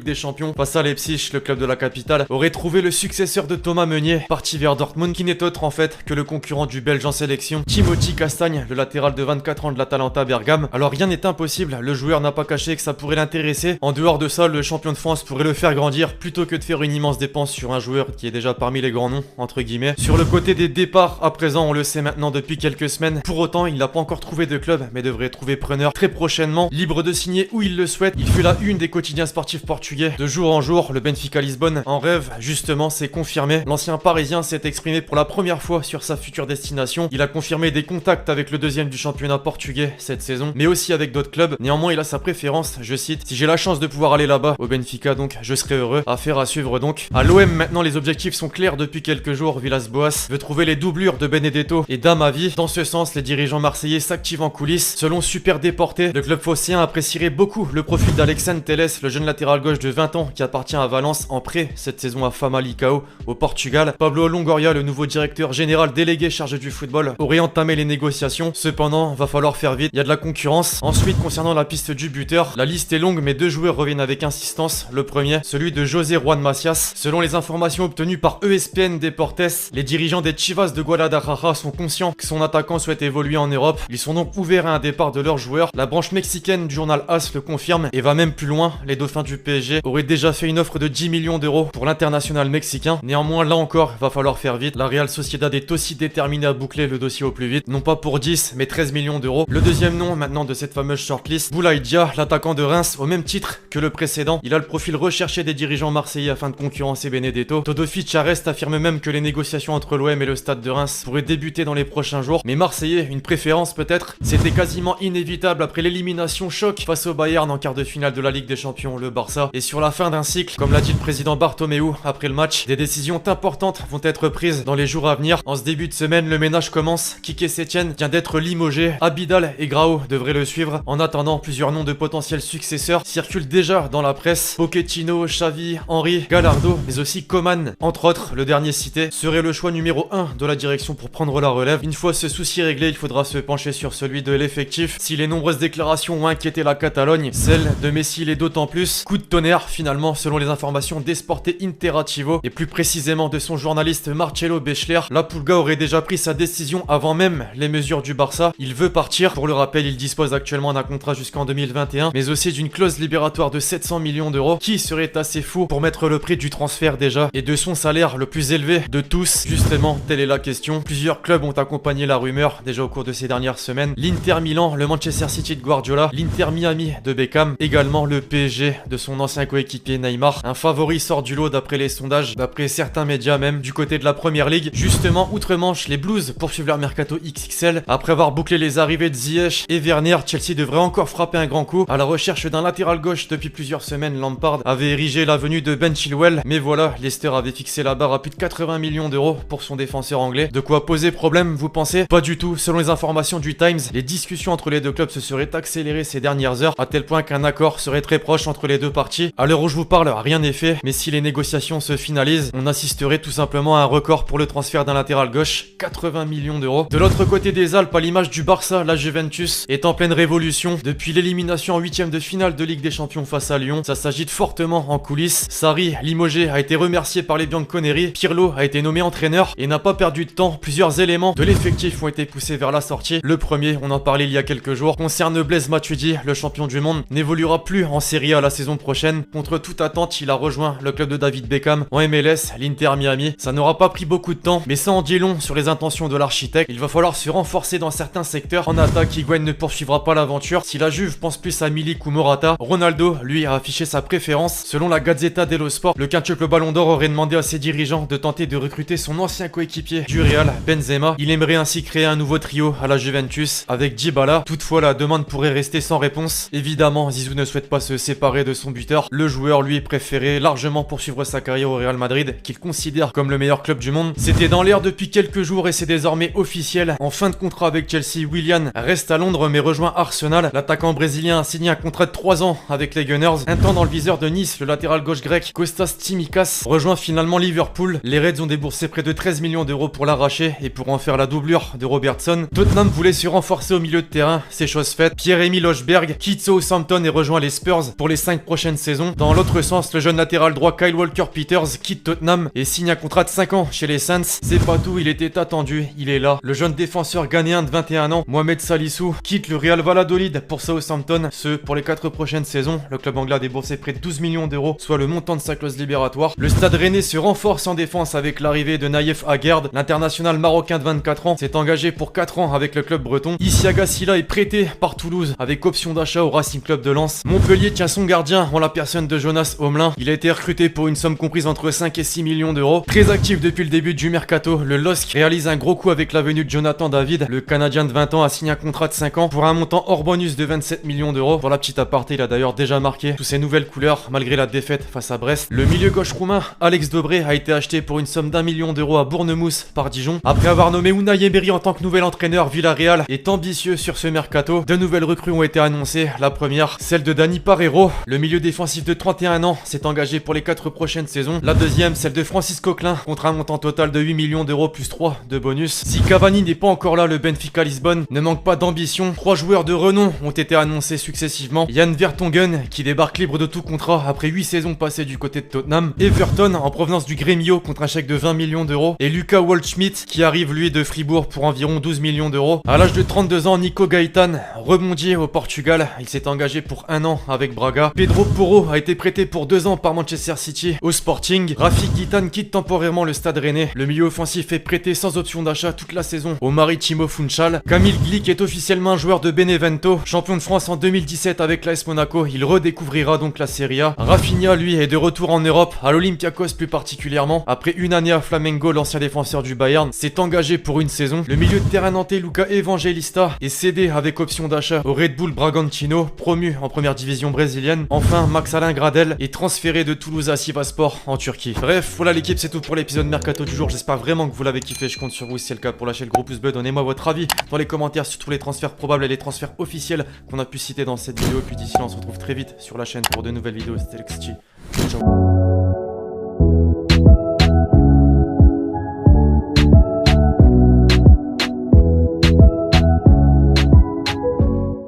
des Champions face à Leipzig, le club de la capitale aurait trouvé le successeur de Thomas Meunier, parti vers Dortmund, qui n'est autre en fait que le concurrent du Belge en sélection, Timothy Castagne, le latéral de 24 ans de l'Atalanta Bergame. Alors rien n'est impossible, le joueur n'a pas caché que ça pourrait l'intéresser. En dehors de ça, le champion de France pourrait le faire grandir plutôt que de faire une immense dépense sur un joueur qui est déjà parmi les grands noms, entre guillemets. Sur le côté des départs, à présent on le sait maintenant depuis quelques semaines, pour autant il n'a pas encore trouvé de club, mais devrait trouver preneur très prochainement, libre de signer où il le souhaite. Il fait la une des quotidiens sportifs portugais de jour en jour. Le Benfica Lisbonne en rêve, justement, c'est confirmé. L'ancien parisien s'est exprimé pour la première fois sur sa future destination. Il a confirmé des contacts avec le deuxième du championnat portugais cette saison, mais aussi avec d'autres clubs. Néanmoins, il a sa préférence, je cite: si j'ai la chance de pouvoir aller là-bas, au Benfica, donc je serai heureux. Affaire à suivre donc. À l'OM, maintenant, les objectifs sont clairs depuis quelques jours. Villas-Boas veut trouver les doublures de Benedetto et d'Amavi. Dans ce sens, les dirigeants marseillais s'activent en coulisses. Selon Super Déporté, le club phocéen apprécierait beaucoup le profil d'Alexandre Telles, le jeune latéral gauche de 20 ans qui appartient à Valence en prêt cette saison à Famalicão au Portugal. Pablo Longoria, le nouveau directeur général délégué chargé du football, aurait entamé les négociations. Cependant, va falloir faire vite, il y a de la concurrence. Ensuite, concernant la piste du buteur, la liste est longue mais deux joueurs reviennent avec insistance. Le premier, celui de José Juan Macias. Selon les informations obtenues par ESPN Deportes, les dirigeants des Chivas de Guadalajara sont conscients que son attaquant souhaite évoluer en Europe. Ils sont donc ouverts à un départ de leur joueur. La branche mexicaine du journal AS le confirme et va même plus loin. Les dauphins du PSG auraient déjà fait une offre de 10 millions d'euros pour l'international mexicain. Néanmoins, là encore, va falloir faire vite. La Real Sociedad est aussi déterminée à boucler le dossier au plus vite. Non pas pour 10, mais 13 millions d'euros. Le deuxième nom maintenant de cette fameuse shortlist, Boulaye Dia, l'attaquant de Reims, au même titre que le précédent. Il a le profil recherché des dirigeants marseillais afin de concurrencer Benedetto. Todosic Arrest affirme même que les négociations entre l'OM et le stade de Reims pourraient débuter dans les prochains jours. Mais Marseillais, une préférence peut-être? C'était quasiment inévitable après l'élimination choc face au Bayern en quart de finale de la Ligue des Champions, le Barça. Et sur la fin d'un cycle, comme l'a dit le président Bartomeu après le match, des décisions importantes vont être prises dans les jours à venir. En ce début de semaine, le ménage commence. Quique Setien vient d'être limogé. Abidal et Grau devraient le suivre. En attendant, plusieurs noms de potentiels successeurs circulent déjà dans la presse. Pochettino, Xavi, Henry, Gallardo, mais aussi Coman, entre autres. Le dernier cité serait le choix numéro 1 de la direction pour prendre la relève. Une fois ce souci réglé, il faudra se pencher sur celui de l'effectif. Si les nombreuses déclarations ont inquiété la Catalogne, celle de Messi l'est d'autant plus. Coup de tonnerre finalement selon les informations d'Esporte Interativo et plus précisément de son journaliste Marcelo Bechler. La Pulga aurait déjà pris sa décision avant même les mesures du Barça. Il veut partir. Pour le rappel, il dispose actuellement d'un contrat jusqu'en 2021, mais aussi d'une clause libératoire de 700 millions d'euros qui serait assez fou pour mettre le prix du transfert déjà et de son salaire le plus élevé de tous. Justement, telle est la question. Plusieurs clubs ont accompagné la rumeur déjà au cours de ces dernières semaines. L'Inter Milan, le Manchester City de Guardiola, l'Inter Miami de Beckham, également le PSG de son ancien coéquipier Neymar. Un favori sort du lot d'après les sondages, d'après certains médias même, du côté de la Première Ligue. Justement, outre-Manche, les Blues poursuivent leur mercato XXL. Après avoir bouclé les arrivées de Ziyech et Werner, Chelsea devrait encore frapper un grand coup. À la recherche d'un latéral gauche depuis plusieurs semaines, Lampard avait érigé la venue de Ben Chilwell, mais voilà, Leicester avait fixé la barre à plus de 80 millions d'euros pour son défenseur anglais. De quoi poser problème, vous pensez? Pas du tout. Selon les informations du Times, les discussions entre les deux clubs se seraient accélérées ces dernières heures, à tel point qu'un accord serait très proche entre les deux parties. À l'heure où je vous parle, rien n'est fait, mais si les négociations se finalisent, on assisterait tout simplement à un record pour le transfert d'un latéral gauche, 80 millions d'euros. De l'autre côté des Alpes, à l'image du Barça, la Juventus est en pleine révolution. Depuis l'élimination en 8ème de finale de Ligue des Champions face à Lyon, ça s'agite fortement en coulisses. Sarri, limogé, a été remercié par les Bianconeri. Pirlo a été nommé entraîneur et n'a pas perdu de temps. Plusieurs éléments de l'effectif ont été poussés vers la sortie. Le premier, on en parlait il y a quelques jours, concerne Blaise Matuidi, le champion du monde, n'évoluera plus en Serie A la saison prochaine. Contre toute attente, il a rejoint le club de David Beckham en MLS, l'Inter Miami. Ça n'aura pas pris beaucoup de temps, mais ça en dit long sur les intentions de l'architecte. Il va falloir se renforcer dans certains secteurs. En attaque, Higuain ne poursuivra pas l'aventure. Si la Juve pense plus à Milik ou Morata, Ronaldo, lui, a affiché sa préférence. Selon la Gazzetta dello Sport, le quintuple Ballon d'Or aurait demandé à ses dirigeants de tenter de recruter son ancien coéquipier du Real, Benzema. Il aimerait ainsi créer un nouveau trio à la Juventus avec Dybala. Toutefois, la demande pourrait rester sans réponse. Évidemment, Zizou ne souhaite pas se séparer de son buteur. Le joueur, lui, préférait largement poursuivre sa carrière au Real Madrid, qu'il considère comme le meilleur club du monde. C'était dans l'air depuis quelques jours et c'est désormais officiel. En fin de contrat avec Chelsea, Willian reste à Londres mais rejoint Arsenal. L'attaquant brésilien a signé un contrat de 3 ans avec les Gunners. Un temps dans le viseur de Nice, le latéral gauche grec Kostas Tsimikas rejoint finalement Liverpool. Les Reds ont déboursé près de 13 millions d'euros pour l'arracher et pour en faire la doublure de Robertson. Tottenham voulait se renforcer au milieu de terrain, c'est chose faite. Pierre-Emile Højbjerg quitte Southampton et rejoint les Spurs pour les 5 prochaines saisons. saison. Dans l'autre sens, le jeune latéral droit Kyle Walker-Peters quitte Tottenham et signe un contrat de 5 ans chez les Saints. C'est pas tout, il était attendu, il est là. Le jeune défenseur ghanéen de 21 ans, Mohamed Salissou, quitte le Real Valladolid pour Southampton, ce pour les 4 prochaines saisons. Le club anglais a déboursé près de 12 millions d'euros, soit le montant de sa clause libératoire. Le Stade Rennais se renforce en défense avec l'arrivée de Naïef Aguerd. L'international marocain de 24 ans s'est engagé pour 4 ans avec le club breton. Isiaga Silla est prêté par Toulouse avec option d'achat au Racing Club de Lens. Montpellier tient son gardien en la personne de Jonas Homelin. Il a été recruté pour une somme comprise entre 5 et 6 millions d'euros. Très actif depuis le début du mercato, le LOSC réalise un gros coup avec la venue de Jonathan David. Le Canadien de 20 ans a signé un contrat de 5 ans pour un montant hors bonus de 27 millions d'euros. Pour la petite aparté, il a d'ailleurs déjà marqué tous ses nouvelles couleurs malgré la défaite face à Brest. Le milieu gauche roumain Alex Dobré a été acheté pour une somme d'1 million d'euros à Bournemouth par Dijon. Après avoir nommé Unai Emery en tant que nouvel entraîneur, Villarreal est ambitieux sur ce mercato. De nouvelles recrues ont été annoncées. La première, celle de Dani Parejo. Le milieu défensif de 31 ans s'est engagé pour les 4 prochaines saisons. La deuxième, celle de Francis Coquelin contre un montant total de 8 millions d'euros plus 3 de bonus. Si Cavani n'est pas encore là, le Benfica Lisbonne ne manque pas d'ambition. 3 joueurs de renom ont été annoncés successivement. Jan Vertonghen qui débarque libre de tout contrat après 8 saisons passées du côté de Tottenham. Everton en provenance du Grêmio contre un chèque de 20 millions d'euros. Et Luca Waldschmidt qui arrive lui de Fribourg pour environ 12 millions d'euros. À l'âge de 32 ans, Nico Gaetan rebondit au Portugal. Il s'est engagé pour 1 an avec Braga. Pedro Porro a été prêté pour 2 ans par Manchester City au Sporting. Rafik Guitane quitte temporairement le Stade Rennais. Le milieu offensif est prêté sans option d'achat toute la saison au Maritimo Funchal. Camille Glick est officiellement un joueur de Benevento, champion de France en 2017 avec l'AS Monaco. Il redécouvrira donc la Serie A. Rafinha, lui, est de retour en Europe, à l'Olympiakos plus particulièrement. Après une année à Flamengo, l'ancien défenseur du Bayern s'est engagé pour une saison. Le milieu de terrain nantais Luca Evangelista est cédé avec option d'achat au Red Bull Bragantino, promu en première division brésilienne. Enfin, Max-Alain Gradel est transféré de Toulouse à Sivasspor en Turquie. Bref, voilà l'équipe, c'est tout pour l'épisode mercato du jour. J'espère vraiment que vous l'avez kiffé, je compte sur vous. Si c'est le cas, pour lâcher le gros pouce bleu, donnez-moi votre avis dans les commentaires sur tous les transferts probables et les transferts officiels qu'on a pu citer dans cette vidéo. Puis d'ici là, on se retrouve très vite sur la chaîne pour de nouvelles vidéos. C'était LXG. Ciao.